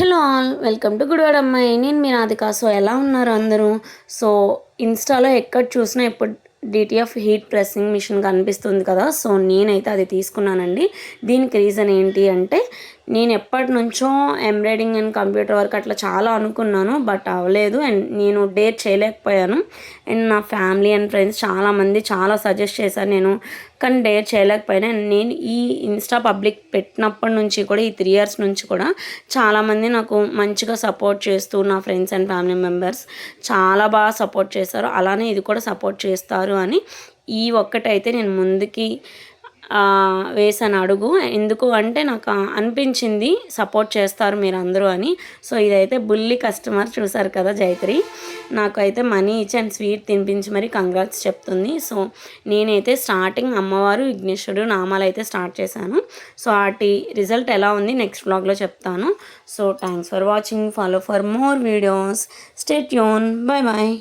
Hello all welcome to Gudivada అమ్మాయి. నేను మీ Radhika. So ఎలా ఉన్నారు అందరూ? సో ఇన్స్టాలో ఎక్కడ చూసినా ఇప్పుడు డిటిఎఫ్ హీట్ ప్రెస్సింగ్ మిషన్ కనిపిస్తుంది కదా. సో నేనైతే అది తీసుకున్నానండి. దీనికి రీజన్ ఏంటి అంటే నేను ఎప్పటి నుంచో ఎంబ్రాయిడింగ్ అండ్ కంప్యూటర్ వర్క్ అట్లా చాలా అనుకున్నాను, బట్ అవ్వలేదు అండ్ నేను డేర్ చేయలేకపోయాను. అండ్ నా ఫ్యామిలీ అండ్ ఫ్రెండ్స్ చాలామంది చాలా సజెస్ట్ చేశారు, నేను కానీ డేర్ చేయలేకపోయినా. నేను ఈ ఇన్స్టా పబ్లిక్ పెట్టినప్పటి నుంచి కూడా ఈ 3 years నుంచి కూడా చాలామంది నాకు మంచిగా సపోర్ట్ చేస్తూ, నా ఫ్రెండ్స్ అండ్ ఫ్యామిలీ మెంబర్స్ చాలా బాగా సపోర్ట్ చేశారు. అలానే ఇది కూడా సపోర్ట్ చేస్తారు అని ఈ ఒక్కటైతే నేను ముందుకి వేసాను అడుగు. ఎందుకు అంటే నాకు అనిపించింది సపోర్ట్ చేస్తారు మీరందరూ అని. సో ఇదైతే బుల్లి కస్టమర్ చూసారు కదా జైత్రి, నాకు అయితే మనీ ఇచ్చి అండ్ స్వీట్ తినిపించి మరి కంగ్రాట్స్ చెప్తుంది. సో నేనైతే స్టార్టింగ్ అమ్మవారు విఘ్నేశ్వరుడు నామాలు అయితే స్టార్ట్ చేశాను. సో వాటి రిజల్ట్ ఎలా ఉంది నెక్స్ట్ వ్లాగ్లో చెప్తాను. So thanks for watching. Follow for more videos. Stay tune. Bye bye.